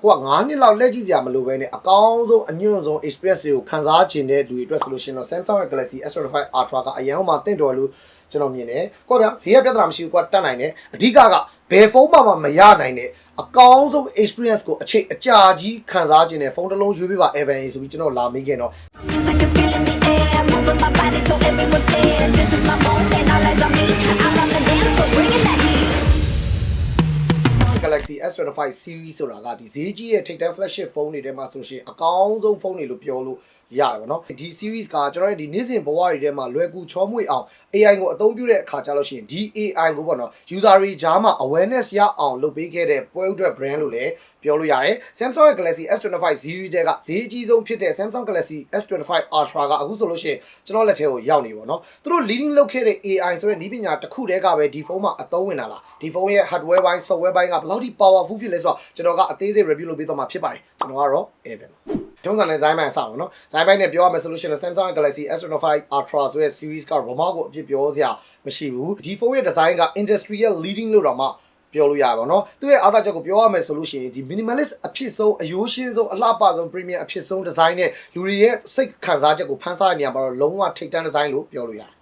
ကိုက9နှစ်လောက်လက်ကြည့်စရာမလိုပဲနဲ့အကောင်းဆုံးအညွန့်ဆုံး experience ကိုခံစားချင်တဲ့သူတွေအတွက်ဆိုလို့ရှိရင်တော့ Samsung Galaxy S25 Ultra ကအရင်ကတင့်တော်လို့ကျွန်တော်မြင်တယ်ကိုဗျာဈေးကပြဿနာမရှိဘူးကိုကတတ်နိုင်တယ်အဓိကဘယ်ဖုန်းမှမရနိုင်တဲ့အကောင်းဆုံး experience ကိုအချိန်အကြာကြီးခံစားချင်တဲ့ဖုန်းတစ်လုံးရွေးပေးပါ Evan ဆိုပြီးကျွန်တော်လာမိခင်တော့Galaxy S25 series ဆိုတာကဒီဈေးကြီးရဲ့ထိပ်တန်း flagship ဖုန်းတွေထဲမှာဆိုရှင်အကောင်းဆုံးဖုန်းတွေလို့ပြောလို့ရတယ်ဗောနော်ဒီ series ကကျွန်တော်ရဲ့ဒီနေ့စဉ်ဘဝတွေထဲမှာလွယ်ကူချောမွေ့အောင် AI ကိုအသုံးပြုတဲ့အခါကျလို့ရှိရင်ဒီ AI ကိုပေါ့နော် user တွေကြားမှာ awareness ရအောင်လုပ်ပေးခဲ့တဲ့ပွဲဥအတွက် brand လို့လည်းပြောလို့ရတယ် Samsung Galaxy S25 series တွေကဈေးအကြီးဆုံးဖြစ်တဲ့ Samsung Galaxy S25 Ultra ကအခုဆိုလို့ရှိရင်ကျွန်တော်လက်ထဲကိုရောက်နေပါတော့သူတို့ leading လုပ်ခဲ့တဲ့ AI ဆိုတဲ့နည်းပညာတစ်ခုတည်းကပဲဒီဖုန်းမှာအသုံးဝင်လာလားဒီဖုန်းရဲ့ hardware ပိုင်း software ပိုင်းကဘယ်လောက်ထိ powerful ဖြစ်လဲဆိုတော့ကျွန်တော်ကအသေးစိတ် review လုပ်ပေးသွားမှာဖြစ်ပါတယ်ကျွန်တော်ကတော့ Evan ထုံးစံနဲ့ဇိုင်းပိုင်းအစပါနော်ဇိုင်းပိုင်းနဲ့ပြောရမယ်ဆိုလို့ရှိရင် Samsung Galaxy S25 Ultra ဆိုတဲ့ series ကဘာမှကိုအပြစ်ပြောစရာမရှိဘူးဒီဖုန်းရဲ့ design က industrial leading လို့တော့မှပြောလို့ရပါတော့သူ့ရဲ့အားသာချက်ကိုပြောရမယ်ဆိုလို့ရှိရင်ဒီ minimalist အဖြစ်ဆုံးအယိုးရှင်းဆုံးအလှပဆုံး premium အဖြစ်ဆုံး design နဲ့လူတွေရဲ့စိတ်ခံစားချက်ကိုဖန်ဆားနေရမှာတော့လုံးဝထိပ်တန်း design လို့ပြောလို့ရတယ်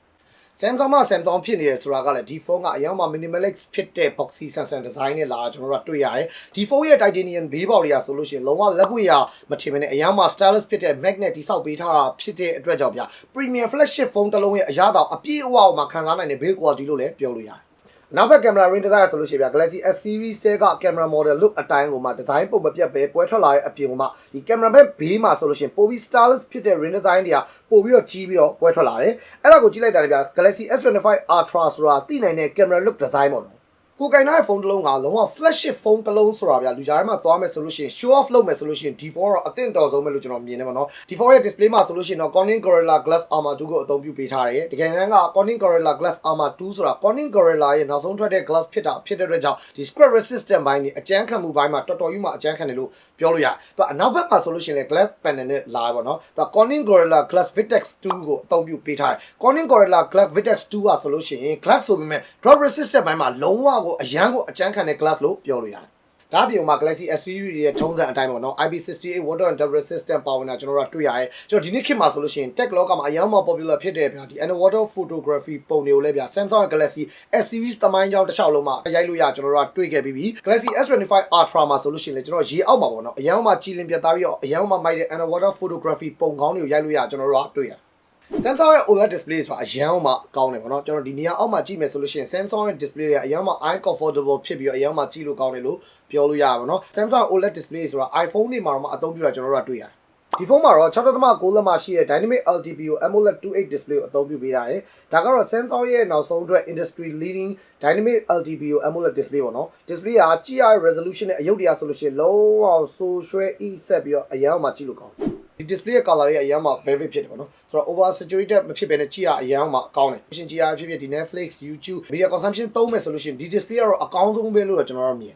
Samsung မှာ Samsung ဖြစ်နေတယ်ဆိုတာကလည်းဒီဖုန်းကအရင်က minimalist ဖြစ်တဲ့ boxy Samsung design နဲ့လာကျွန်တော်တို့တွေ့ရတယ်ဒီဖုန်းရဲ့ titanium ဘေးပေါက်တွေကဆိုလို့ရှိရင်လုံးဝလက်ပွေရမထင်မနဲ့အရင်က stylish ဖြစ်တဲ့ magnet တိဆောက်ပေးထားတာဖြစ်တဲ့အတွက်ကြောင့်ဗျ premium flagship ဖုန်းတစ်လုံးရဲ့အရသာအပြည့်အဝမှာခံစားနိုင်တဲ့ build quality လို့လည်းပြောလို့ရတယ်နောက်ဘက် camera range design ဆိုလို့ရှိရင်ဗျ Galaxy S series တဲက camera model look အတိုင်းကိုမှ design ပုံမပြတ်ပဲပွဲထွက်လာတဲ့အပြင်မှာဒီ camera ဘက်ဘေးမှာဆိုလို့ရှိရင်ပိုပြီး stylish ဖြစ်တဲ့ range design တွေကပိုပြီးတော့ကြီးပြီးတော့ပွဲထွက်လာတယ်အဲ့ဒါကိုကြည့်လိုက်တာလေဗျ Galaxy S25 Ultra ဆိုတာသိနိုင်တဲ့ camera look design ပေါ့ကိုကင်တဲ့ဖုန်းတစ်လုံးကလုံးဝ flagship ဖုန်းတစ်လုံးဆိုတာဗျာလူကြားထဲမှာသွားမယ်ဆိုလို့ရှိရင် show off လုပ်မယ်ဆိုလို့ရှိရင်ဒီဖုန်းကတော့အသင့်တော်ဆုံးပဲလို့ကျွန်တော်မြင်နေပါတော့ဒီဖုန်းရဲ့ display မှာဆိုလို့ရှိရင်တော့ Corning Gorilla Glass Armor 2ကိုအသုံးပြုပေးထားတယ်တကယ်တမ်းက Corning Gorilla Glass Armor 2ဆိုတာ Corning Gorilla ရဲ့နောက်ဆုံးထွက်တဲ့ glass ဖြစ်တဲ့အတွက်ကြောင့်ဒီ scratch resistant ဘိုင်းတွေအကျန်းခံမှုဘိုင်းမှာတော်တော်ကြီးမှအကျန်းခံတယ်လို့ပြောလို့ရတယ်သူကအနောက်ဘက်မှာဆိုလို့ရှိရင်လည်း glass panel နဲ့လာပါတော့သူက Corning Gorilla Glass Vitex 2ကိုအသုံးပြုပေးထားတယ် Corning Gorilla Glass Vitex 2ကဆိုလို့ရှိရင် glass ဆိုပေမဲ့ drop resistant ဘိုင်းမှာလုံးဝကိုအရန်ကိုအကျန်းခံတဲ့ glass လို့ပြောလို့ရတယ်ဒါအပြင်မှာ Galaxy S series ရဲ့ထုံးစံအတိုင်းပေါ့နော် IP68 water and dust resistant ပါဝင်တာကျွန်တော်တို့တွေ့ရတယ်ကျွန်တော်ဒီနေ့ခေတ်မှာဆိုလို့ရှိရင် tech လောကမှာအရင်မှ popular ဖြစ်တဲ့ဗျာဒီ underwater photography ပုံတွေကိုလည်းဗျာ Samsung Galaxy S series သမိုင်းကြောင်းတစ်လျှောက်လုံးမှာရိုက်လို့ရကျွန်တော်တို့တွေ့ခဲ့ပြီးပြီ Galaxy S25 Ultra မှာဆိုလို့ရှိရင်လည်းကျွန်တော်ရေအောက်မှာပေါ့နော်အရင်မှကြည်လင်ပြတ်သားပြီးတော့အရင်မှမိုက်တဲ့ underwater photography ပုံကောင်းတွေကိုရိုက်လို့ရကျွန်တော်တို့တွေ့ရSamsung ရဲ့ OLED display ဆိုတာအရင်မှကောင်းတယ်ပေါ့နော်ကျွန်တော်ဒီနေရာအောက်မှာကြည့်မယ်ဆိုလို့ရှိရင် Samsung ရဲ့ display တွေကအရင်မှ eye comfortable ဖြစ်ပြီးတော့အရင်မှကြည့်လို့ကောင်းတယ်လို့ပြောလို့ရပါဘောနော် Samsung OLED display ဆိုတာ iPhone တွေမှာတော့အသုံးပြုတာကျွန်တော်တို့တွေ့ရတယ်ဒီဖုန်းမှာတော့ 6.9 လက်မရှိတဲ့ Dynamic LTPO AMOLED 2.8 display ကိုအသုံးပြုပေးရတယ်ဒါကတော့ Samsung ရဲ့နောက်ဆုံးအတွက် industry leading Dynamic LTPO AMOLED display ပေါ့နော် display ကကြည့်ရ resolution နဲ့အယုတ်တရားဆိုလို့ရှိရင်လုံးဝဆိုးရွှဲအိဆက်ပြီးတော့အရင်မှကြည့်လို့ကောင်းဒီ display ရဲ့ color တွေအရင်မှ vivid ဖြစ်တယ်ပေါ့နော်ဆိုတော့ over saturated မဖြစ်ဘဲနဲ့ကြည့်ရအရင်မှကောင်းတယ်ရှင်ကြည့်ရဖြစ်ဖြစ်ဒီ Netflix YouTube media consumption သုံးမယ်ဆိုလို့ရှိရင်ဒီ display ကတော့အကောင်းဆုံးပဲလို့ကျွန်တော်တို့မြင်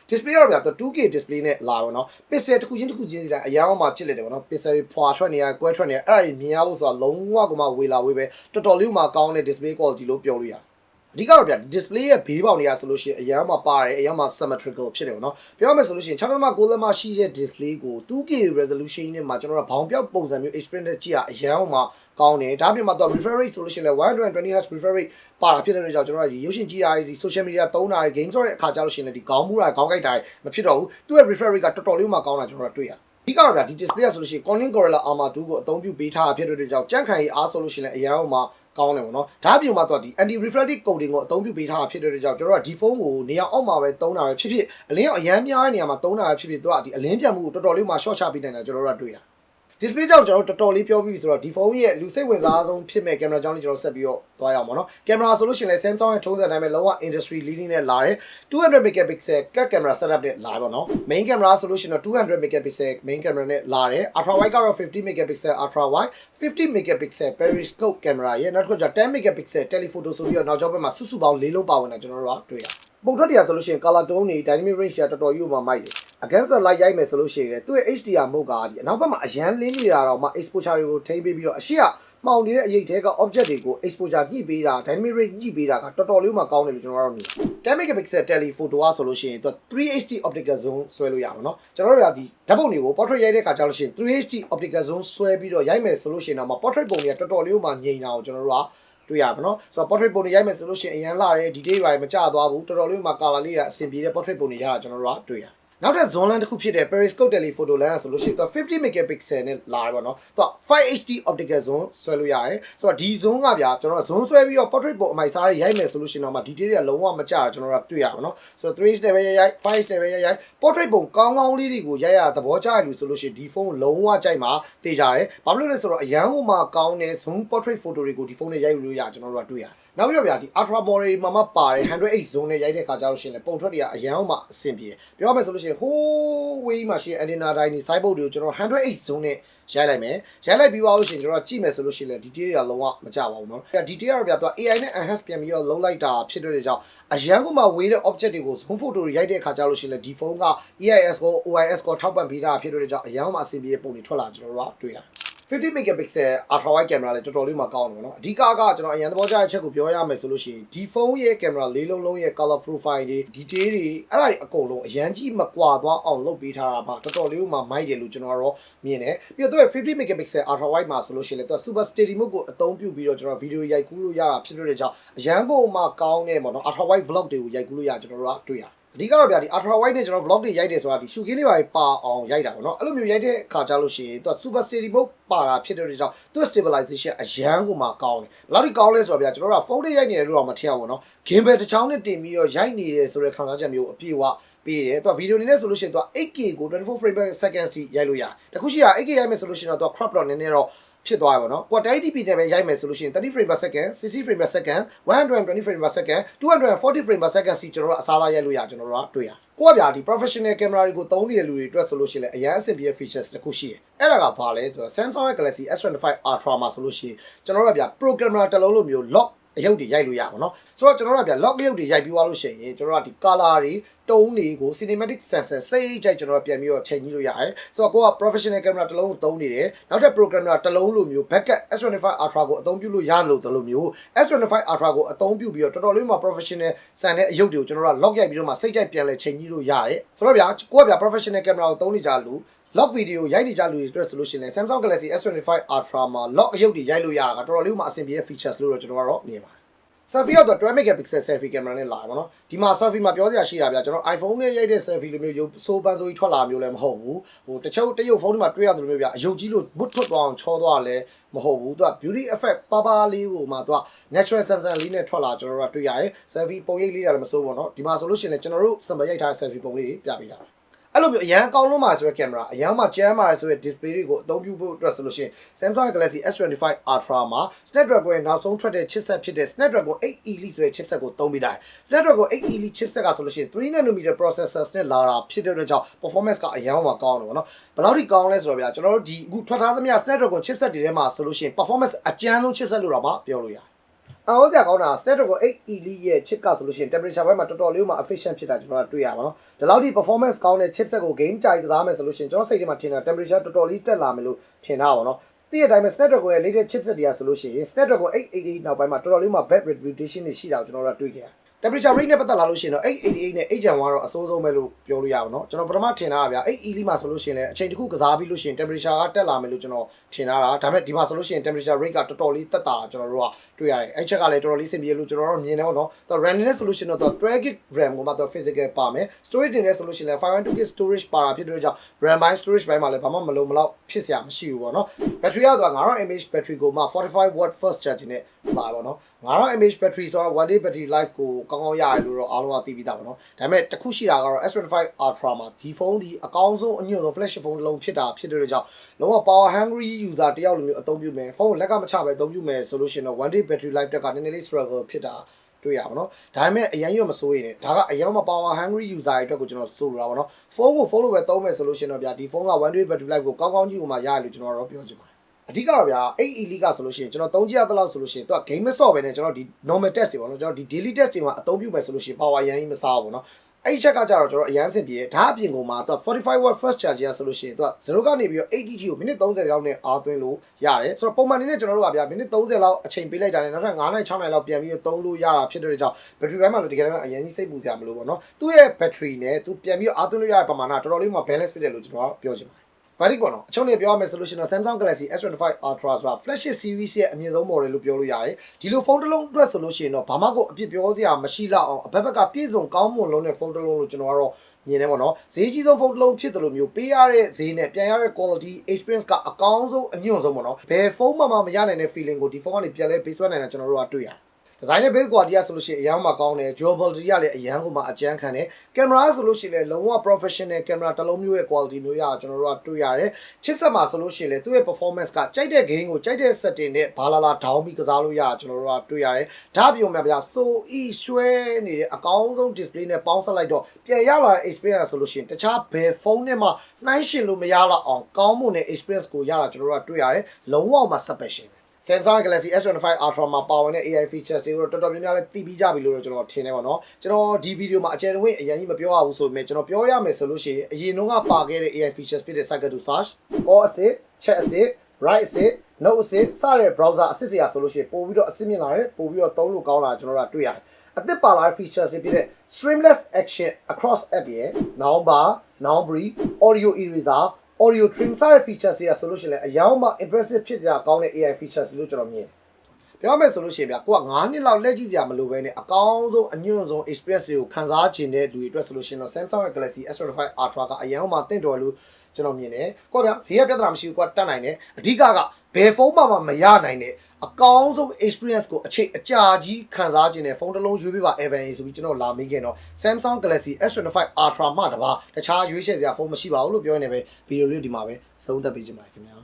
display တော့ဗျာ 2K display နဲ့လာပါတော့ pixel တစ်ခုချင်းစီတိုင်းအရင်မှကြည့်လိုက်တယ်ပေါ့နော် pixel တွေဖွာထွက်နေရကွဲထွက်နေရအဲ့ဒါကြီးမြင်ရဖို့ဆိုတာလုံးဝကမှဝေလာဝေးပဲတော်တော်လေးမှကောင်းတဲ့ display quality လို့ပြောလို့ရတယ်အဓိကတော့ဗျာ display ရဲ့ဘေးပေါက်နေရဆိုလို့ရှိရင်အရင်မှပါတယ်အရင်မှ symmetrical ဖြစ်တယ်ပေါ့နော်ပြောရမယ်ဆိုလို့ရှိရင် 6.9 လက်မရှိတဲ့ display ကို 2K resolution နဲ့မှာကျွန်တော်တို့ဘောင်ပြောက်ပုံစံမျိုး experience နဲ့ကြည့်ရအရင်မှကောင်းတယ်ဒါပြင်မှာတော့ refresh rate ဆိုလို့ရှိရင်လည်း 120Hz refresh rate ပါတာဖြစ်တဲ့အတွက်ကြောင့်ကျွန်တော်တို့ရုပ်ရှင်ကြည့်ရဒီ social media သုံးတာ game ဆိုတဲ့အခါကျလို့ရှိရင်လည်းဒီခေါင်းမူတာခေါင်းကိုက်တာမဖြစ်တော့ဘူးသူ့ရဲ့ refresh rate ကတော်တော်လေးမှကောင်းတာကျွန်တော်တို့တွေ့ရအဓိကတော့ဗျာဒီ display ဆိုလို့ရှိရင် Corning Gorilla Armor 2ကိုအသုံးပြုပေးထားတာဖြစ်တဲ့အတွက်ကြောင့်ကြန့်ခိုင်အားဆိုလို့ရှိရင်လည်းအရင်မှကောင်းတယ်ပေါ့နော်ဒါအပြင်မှာတော့ဒီ anti reflective coating ကိုအသုံးပြုပေးထားတာဖြစ်တဲ့အတွက်ကြောင့်ကျွန်တော်တို့ကဒီဖုန်းကိုနေရာအောက်မှာပဲသုံးတာပဲဖြစ်ဖြစ်အလင်းရောအရန်များတဲ့နေရာမှာသုံးတာပဲဖြစ်ဖြစ်သူကဒီအလင်းပြတ်မှုကိုတော်တော်လေးမှ short ချပေးနိုင်တာကျွန်တော်တို့ကတွေ့ရdisplay ကြောင့်ကျွန်တော်တော်တော်လေးပြောပြီးဆိုတော့ဒီဖုန်းရဲ့လူစိတ်ဝင်စားဆုံးဖြစ်မဲ့ကင်မရာကြောင့်လည်းကျွန်တော်ဆက်ပြီးတော့သွားရအောင်ပေါ့နော်ကင်မရာဆိုလို့ရှိရင်လည်း Samsung ရဲ့ထုံးစံတိုင်းပဲလုံးဝ industry leading နဲ့လာတယ်200 megapixel ကတ်ကင်မရာ setup နဲ့လာပါတော့ main camera ဆိုလို့ရှိရင်တော့200 megapixel main camera နဲ့လာတယ် ultra wide ကတော့50 megapixel ultra wide 50 megapixel periscope camera ရဲ့နောက်တစ်ခုကျ10 megapixel telephoto ဆိုပြီးတော့နောက်ကျောဘက်မှာစုစုပေါင်း၄လုံးပါဝင်တာကျွန်တော်တို့ကတွေ့ရပုံထွက်တရားဆိုလို့ရှိရင် color tone တွေ dynamic range ကတော်တော်ကြီးမှမိုက်တယ် against the light ရိုက်မယ်ဆိုလို့ရှိရင်သူ့ရဲ့ HDR mode ကဒီအနောက်ဘက်မှာအရန်လင်းနေတာတော့မှ exposure တွေကိုထိန်းပေးပြီးတော့အရှိက မှောင်နေတဲ့အရေးတဲက object တွေကို exposure ညှိပေးတာ dynamic range ညှိပေးတာကတော်တော်လေးမှကောင်းတယ်လို့ကျွန်တော်တို့မြင် 10 megapixel telephoto ကဆိုလို့ရှိရင်သူ 3HD optical zoom ဆွဲလို့ရမှာเนาะကျွန်တော်တို့ကဒီဓာတ်ပုံတွေကို portrait ရိုက်တဲ့ခါကျလို့ရှိရင် 3HD optical zoom ဆွဲပြီးတော့ရိုက်မယ်ဆိုလို့ရှိရင်တော့ portrait ပုံတွေကတော်တော်လေးမှငြိမ်တာကိုကျွန်တော်တို့ကတွေ့ရပါเนาะဆိုတော့ portrait ပုံတွေရိုက်မယ်ဆိုလို့ရှိရင်အရန်လာတဲ့ detail တွေမကျသွားဘူးတော်တော်လေးမှ color လေးကအဆင်ပြေတဲ့ portrait ပုံတွေရတာကျွန်တော်တို့ကတွေ့ရနောက်တဲ့ zone lens တစ်ခုဖြစ်တဲ့ periscope telephoto lens ဆိုလို့ရှိရင်သူ50 megapixel နဲ့လာတယ်ပေါ့နော်သူ 5HD optical zoom ဆွဲလို့ရတယ်ဆိုတော့ဒီ zone ကဗျာကျွန်တော် zone ဆွဲပြီးတော့ portrait ပုံအမိုက်စားရိုက်မယ်ဆိုလို့ရှိရင်တော့ detail တွေကလုံးဝမကျတာကျွန်တော်တို့တွေ့ရပါတော့ဆိုတော့ 3HD ပဲရိုက် 5HD ပဲရိုက် portrait ပုံကောင်းကောင်းလေးတွေကိုရိုက်ရသဘောကျရလို့ဆိုလို့ရှိရင်ဒီဖုန်းလုံးဝကြိုက်မှာတေးကြတယ်ဘာဖြစ်လို့လဲဆိုတော့အရန်ဟိုမှာကောင်းတဲ့ zoom portrait photo တွေကိုဒီဖုန်းနဲ့ရိုက်လို့ရကျွန်တော်တို့ကတွေ့ရတယ်နောက်ပြီးတော့ဗျာဒီ ultra model မှာမှပါတဲ့ 108 zone နဲ့ရိုက်တဲ့ခါကျလို့ရှိရင်လည်းပုံထွက်တွေကအရန်မှအဆင်ပြေပြောရမယ်ဆိုလို့ရှိရင်ဟိုးဝေးမှာရှိတဲ့ antenna တိုင်းဒီ side board တွေကိုကျွန်တော်108 zone နဲ့ရိုက်လိုက်မယ်ရိုက်လိုက်ပြီးသွားလို့ရှိရင်ကျွန်တော်ကြည့်မယ်ဆိုလို့ရှိရင်လည်း detail တွေကလုံးဝမကျပါဘူးเนาะ detail ကတော့ဗျာသူ AI နဲ့ enhance ပြန်ပြီးတော့လုံးလိုက်တာဖြစ်တဲ့ကြောင့်အရန်ကမှဝေးတဲ့ object တွေကို zoom photo တွေရိုက်တဲ့ခါကျလို့ရှိရင်လည်းဒီဖုန်းက EIS ကို OIS ကိုထောက်ပံ့ပေးတာဖြစ်တဲ့ကြောင့်အရန်မှအဆင်ပြေတဲ့ပုံတွေထွက်လာကျွန်တော်တို့ကတွေ့ရတယ်50 megapixel ultra wide camera လည်းတော်တော်လေးမှကောင်းတယ်ပေါ့နော်အဓိကကျွန်တော်အရင်သဘောကျတဲ့ချက်ကိုပြောရမယ်ဆိုလို့ရှိရင်ဒီဖုန်းရဲ့ camera လေးလုံးလုံးရဲ့ color profile တွေ detail တွေအဲ့ဒါတွေအကုန်လုံးအရန်ကြီးမကွာသွားအောင်လုပ်ပေးထားတာပါတော်တော်လေးမှမိုက်တယ်လို့ကျွန်တော်ကတော့မြင်တယ်ပြီးတော့သူက50 megapixel ultra wide မှာဆိုလို့ရှိရင်လည်းသူက super steady mode ကိုအသုံးပြုပြီးတော့ကျွန်တော်ဗီဒီယိုရိုက်ကူးလို့ရတာဖြစ်တဲ့ကြောင့်အရန်ကိုမှကောင်းတဲ့ပေါ့နော် ultra wide vlog တွေကိုရိုက်ကူးလို့ရကျွန်တော်တို့ကတွေ့ရတယ်အဓိကတော့ဗျာဒီ ultra wide နဲ့ကျွန်တော် vlog တွေရိုက်တယ်ဆိုတာဒီရှုခင်းတွေပါအောင်ရိုက်တာပေါ့နော်အဲ့လိုမျိုးရိုက်တဲ့ခါကြလို့ရှိရင်သူက super steady mode ပါတာဖြစ်တဲ့ကြောင့်သူ့ stabilization အရန်ကိုမှကောင်းတယ်ဘယ်လောက်ထိကောင်းလဲဆိုတော့ဗျာကျွန်တော်တို့ကဖုန်းတွေရိုက်နေတယ်လို့တော့မထင်ရဘူးနော် gimbal တစ်ချောင်းနဲ့တင်ပြီးတော့ရိုက်နေတယ်ဆိုတဲ့ခံစားချက်မျိုးအပြည့်အဝပေးတယ်သူကဗီဒီယိုအနေနဲ့ဆိုလို့ရှိရင်သူက 8K ကို24 frame per second ထိရိုက်လို့ရတယ်တခုရှိတာ 8K ရိုက်မယ်ဆိုလို့ရှိရင်တော့သူက crop တော့နည်းနည်းတော့ဖြစ်သွားပြီပေါ့နော်။ Quad 1080p နဲ့ပဲရိုက်မယ်ဆိုလို့ရှိရင်30 frame per second, 60 frame per second, 120 frame per second, 240 frame per second စီကျွန်တော်တို့အစားလာရိုက်လို့ရကျွန်တော်တို့ကတွေ့ရ။ကိုကဗျာဒီ professional camera တွေကိုသုံးနေတဲ့လူတွေအတွက်ဆိုလို့ရှိရင်လည်းအရင်အဆင်ပြေ features တစ်ခုရှိတယ်။အဲ့ဒါကဘာလဲဆိုတော့ Samsung Galaxy S25 Ultra မှာဆိုလို့ရှိရင်ကျွန်တော်တို့ကဗျာ pro camera တစ်လုံးလိုမျိုး lockအရုပ်တွေရိုက်လို့ရပါတော့ဆိုတော့ကျွန်တော်တို့ကဗျာ lock ရုပ်တွေရိုက်ပြီးသွားလို့ရှိရင်ကျွန်တော်တို့ကဒီ color တွေတုံးတွေကို cinematic sensor စိတ်ကြိုက်ကျွန်တော်တို့ပြန်ပြီးတော့ချိန်ကြည့်လို့ရတယ်ဆိုတော့ကိုက professional camera တစ်လုံးကိုသုံးနေတယ်နောက်ထပ် pro camera တစ်လုံးလိုမျိုး backup S25 Ultra ကိုအသုံးပြုလို့ရလို့တလို့မျိုး S25 Ultra ကိုအသုံးပြုပြီးတော့တော်တော်လေးမှ professional ဆန်တဲ့အရုပ်တွေကိုကျွန်တော်တို့က lock ရိုက်ပြီးတော့မှစိတ်ကြိုက်ပြန်လဲချိန်ကြည့်လို့ရတယ်ဆိုတော့ဗျာကိုကဗျာ professional camera ကိုသုံးနေကြလို့lock video ရိုက်နေကြလူတွေအတွက်ဆိုလို့ရှိရင် Samsung Galaxy S25 Ultra မှာ lock အရုပ်တွေရိုက်လို့ရတာကတော်တော်လေးမှအဆင်ပြေတဲ့ features လို့တော့ကျွန်တော်ကတော့မြင်ပါတယ်selfie ကတော့12 megapixel selfie camera နဲ့လာပါတော့ဒီမှာ selfie မှာပြောစရာရှိတာဗျာကျွန်တော် iPhone နဲ့ရိုက်တဲ့ selfie လိုမျိုးရုပ်ဆိုးပန်းဆိုးကြီးထွက်လာမျိုးလည်းမဟုတ်ဘူးဟိုတချို့တရုပ်ဖုန်းတွေမှာတွေ့ရတယ်လို့မျိုးဗျာအယုတ်ကြီးလို့ဘွတ်ထွက်သွားအောင်ချောသွားလဲမဟုတ်ဘူးသူက beauty effect ပါလေးကိုမှသူက natural sensor လေးနဲ့ထွက်လာကျွန်တော်တို့ကတွေ့ရတယ် selfie ပုံရိပ်လေးလည်းမဆိုးဘူးเนาะဒီမှာဆိုလို့ရှိရင်လည်းကျွန်တော်တို့ sample ရိုက်ထားတဲ့ selfie ပုံလေးတွေပြပေးတာအဲ့လိုမျိုးအရန်ကောင်းလုံးမှာဆိုတဲ့ camera အရန်မှာကျန်းမာဆိုတဲ့ display တွေကိုအသုံးပြုဖို့အတွက်ဆိုလို့ရှိရင် Samsung Galaxy S25 Ultra မှာ Snapdragon ရဲ့နောက်ဆုံးထွက်တဲ့ chipset ဖြစ်တဲ့ Snapdragon 8 Elite ဆိုတဲ့ chipset ကိုသုံးပြီးတာ Snapdragon 8 Elite chipset ကဆိုလို့ရှိရင်3 nanometer processors နဲ့လာတာဖြစ်တဲ့အတွက်ကြောင့် performance ကအရန်မှာကောင်းတယ်ပေါ့နော်ဘယ်လောက်ထိကောင်းလဲဆိုတော့ဗျာကျွန်တော်တို့ဒီအခုထွက်ထားသမျှ Snapdragon chipset တွေထဲမှာဆိုလို့ရှိရင် performance အကျန်းဆုံး chipset လို့တော့မှပြောလို့ရတယ်အော်ကြကောင်းတာ Snapdragon 8 Elite ရဲ့ chip ကဆိုလို့ရှိရင် temperature ဘက်မှာတော်တော်လေးမှ efficient ဖြစ်တာကျွန်တော်ကတွေ့ရပါတော့ဒီလောက်ထိ performance ကောင်းတဲ့ chipset ကို game ကြိုက်ကစားမယ်ဆိုလို့ရှိရင်ကျွန်တော်စိတ်ထဲမှာထင်တာ temperature တော်တော်လေးတက်လာမယ်လို့ထင်တာပါတော့ဒီအတိုင်းပဲ Snapdragon ရဲ့ latest chipset တွေကဆိုလို့ရှိရင် Snapdragon 888နောက်ပိုင်းမှာတော်တော်လေးမှ bad reputation တွေရှိတာကိုကျွန်တော်တို့တွေ့ခဲ့ရtemperature rate နဲ့ပတ်သက်လာလို့ရှိရင်တော့888နဲ့8 Gen 1တော့အဆိုးဆုံးပဲလို့ပြောလို့ရပါတော့ကျွန်တော်ပထမထင်တာကဗျာ8 Elite မှာဆိုလို့ရှိရင်လည်းအချိန်တစ်ခုကစားပြီးလို့ရှိရင် temperature ကတက်လာမယ်လို့ကျွန်တော်ထင်တာဒါပေမဲ့ဒီမှာဆိုလို့ရှိရင် temperature rate ကတော်တော်လေးတက်တာကျွန်တော်တို့ကတွေ့ရတယ်အဲ့ချက်ကလည်းတော်တော်လေးစင်ပြေလို့ကျွန်တော်တို့မြင်တယ်ပေါ့နော်တော့ RAM နဲ့ဆိုလို့ရှိရင်တော့12 GB RAM ကိုမှတော့ physical ပါမယ် storage တင်နဲ့ဆိုလို့ရှိရင်လည်း 512 GB storage ပါတာဖြစ်တဲ့ကြောင့် RAM ဘိုင်း storage ဘိုင်းမှာလည်းဘာမှမလုံးမလောက်ဖြစ်စရာမရှိဘူးပေါ့နော် battery ကတော့9000 mAh battery ကိုမှ45 watt fast charging နဲ့လာပါတော့9000 mAh battery ဆိုတော့ 1 day battery life ကိုကောင်းကောင်းရတယ်လို့တော့အားလုံးကသိပြီးသားပါနော်ဒါပေမဲ့တစ်ခုရှိတာကတော့ S25 Ultra မှာဒီဖုန်းဒီအကောင်းဆုံးအညွန့်ဆုံး flagship ဖုန်းတစ်လုံးဖြစ်တာဖြစ်တဲ့ကြောင့်လုံးဝ power hungry user တယောက်လိုမျိုးအသုံးပြုမယ်ဖုန်းကိုလက်ကမချပဲအသုံးပြုမယ်ဆိုလို့ရှိရင်တော့ 1 day battery life တက်ကနည်းနည်းလေး struggle ဖြစ်တာတွေ့ရပါတော့ဒါပေမဲ့အရင်ကမစိုးရင်ဒါကအရင်က power hungry user တွေအတွက်ကိုကျွန်တော်ဆိုလိုတာပါနော်ဖုန်းကိုဖုန်းလိုပဲသုံးမယ်ဆိုလို့ရှိရင်တော့ဗျာဒီဖုန်းက 1 day battery life ကိုကောင်းကောင်းကြီးကိုမှရတယ်လို့ကျွန်တော်တော့ပြောချင်ပါတယ်အဓိကတော့ဗျာ8 Elite ကဆိုလို့ရှိရင်ကျွန်တော်သုံးကြည့်ရတဲ့လောက်ဆိုလို့ရှိရင်သူက game မဆော့ပဲねကျွန်တော်ဒီ normal test တွေပေါ့နော်ကျွန်တော်ဒီ daily test တွေမှာအသုံးပြုမယ်ဆိုလို့ရှိရင် power ရန်ကြီးမစားဘူးပေါ့နော် အဲ့ဒီချက်ကကြတော့ကျွန်တော်အရန်စင်ပြေဒါအပြင်ကိုမှာသူက45 watt first charge ရဆိုလို့ရှိရင်သူက0ကနေပြီးတော့ 80G ကိုမိနစ်30လောက်နဲ့အားသွင်းလို့ရတယ်ဆိုတော့ပုံမှန်အနေနဲ့ကျွန်တော်တို့ကဗျာမိနစ်30လောက်အချိန်ပေးလိုက်တာနဲ့နောက်ထပ်9နိုင်6နိုင်လောက်ပြန်ပြီးသုံးလို့ရတာဖြစ်တဲ့ကြောင့် battery ဘက်မှာလို့တကယ်တော့အရင်ကြီးစိတ်ပူစရာမလိုပေါ့နော်သူ့ရဲ့ battery နဲ့သူပြန်ပြီးအားသွင်းလို့ရတဲ့ပမာဏတော်တော်လေးမှ balance ဖြစ်တယ်လို့ကျွန်တော်ပြောချင်ပါတယ်ဘာလို့ပေါ့နော်အချုံးနေပြောရမယ်ဆိုလို့ရှိရင် Samsung Galaxy S25 Ultra ဆိုတာ flagship series ရဲ့အမြင့်ဆုံး model လို့ပြောလို့ရတယ်ဒီလိုဖုန်းတစ်လုံးအတွက်ဆိုလို့ရှိရင်တော့ဘာမှကိုအပြစ်ပြောစရာမရှိတော့အောင်အဘက်ဘက်ကပြည့်စုံကောင်းမွန်လုံးတဲ့ဖုန်းတစ်လုံးလို့ကျွန်တော်ကတော့မြင်နေပေါ့နော်ဈေးကြီးဆုံးဖုန်းတစ်လုံးဖြစ်တယ်လို့မျိုးပေးရတဲ့ဈေးနဲ့ပြန်ရတဲ့ quality experience ကအကောင်းဆုံးအညွန့်ဆုံးပေါ့နော်ဘယ်ဖုန်းမှမရနိုင်တဲ့ feeling ကိုဒီဖုန်းကနေပြန်လဲပေးဆွဲနိုင်တာကျွန်တော်တို့ကတွေ့ရတယ်ဒီဇိုင်းနဲ့ base quality ဆိုလို့ရှိရင်အရန်မှကောင်းတယ် durability ကလည်းအရန်ကိုမှအကျန်းခံတယ် camera ဆိုလို့ရှိရင်လည်းလုံးဝ professional camera တစ်လုံးမျိုးရဲ့ quality မျိုးရကျွန်တော်တို့ကတွေ့ရတယ် chipset မှာဆိုလို့ရှိရင်လည်းသူ့ရဲ့ performance ကကြိုက်တဲ့ game ကိုကြိုက်တဲ့ setting နဲ့ဘာလာ down ပြီးကစားလို့ရကျွန်တော်တို့ကတွေ့ရတယ်ဒါပြုံမြဗျာ soရွှဲနေတဲ့အကောင်းဆုံး display နဲ့ပေါင်းစပ်လိုက်တော့ပြန်ရလာတဲ့ experience ဆိုလို့ရှိရင်တခြားဘယ်ဖုန်းနဲ့မှနှိုင်းယှဉ်လို့မရတော့အောင်ကောင်းမွန်တဲ့ experience ကိုရတာကျွန်တော်တို့ကတွေ့ရတယ်လုံးဝမှ special Samsung Galaxy S25 Ultra မှာပါဝင်တဲ့ AI features တွေကိုတော်တော်များများလည်းသိပြီးကြပြီလို့ကျွန်တော်ထင်တယ်ပေါ့နော်ကျွန်တော်ဒီဗီဒီယိုမှာအကျယ်တဝင့်အရင်ကြီးမပြောရဘူးဆိုပေမဲ့ကျွန်တော်ပြောရမယ်ဆိုလို့ရှိရင်အရင်တုန်းကပါခဲ့တဲ့ AI features ဖြစ်တဲ့ cycle to search, call assist, chat assist, write assist, note assist စတဲ့ browser assist တွေဆိုလို့ရှိရင်ပို့ပြီးတော့အဆင့်မြင့်လာတယ်ပို့ပြီးတော့သုံးလို့ကောင်းလာကျွန်တော်တို့ကတွေ့ရတယ်အသစ်ပါလာတဲ့ features တွေဖြစ်တဲ့ streamless action across app ရဲ့ noun bar, noun brief, audio eraser audio trim စတဲ့ features တွေကဆိုလို့ရှိရင်လည်းအယောင်မှ impressive ဖြစ်ကြကောင်းတဲ့ AI features လို့ကျွန်တော်မြင်တယ်။ပြောမယ်ဆိုလို့ရှိရင်ဗျာကိုက9နှစ်လောက်လက်ကြည့်စရာမလိုဘဲနဲ့အကောင်းဆုံးအညွန့်ဆုံး experience တွေကိုခံစားချင်တဲ့သူတွေအတွက်ဆိုလို့ရှိရင်တော့ Samsung Galaxy S25 Ultra ကအယောင်မှတင့်တော်လို့ကျွန်တော်မြင်တယ်။ကိုကဗျာဈေးကပြဿနာမရှိဘူးကိုကတတ်နိုင်တယ်။အဓိကဘယ်ဖုန်းမှမရနိုင်တဲ့အကောင်းဆုံး experience ကိုအချိန်အကြာကြီးခံစားခြင်းနဲ့ဖုန်းတစ်လုံးရွေးပေးပါ Evan ဆိုပြီးကျွန်တော်လာမိခင်တော့ Samsung Galaxy S25 Ultra မှတပါတခြားရွေးချယ်စရာဖုန်းမရှိပါဘူးလို့ပြောနေပဲဗီဒီယိုလေးဒီမှာပဲသုံးသပ်ပေးချင်ပါတယ်ခင်ဗျာ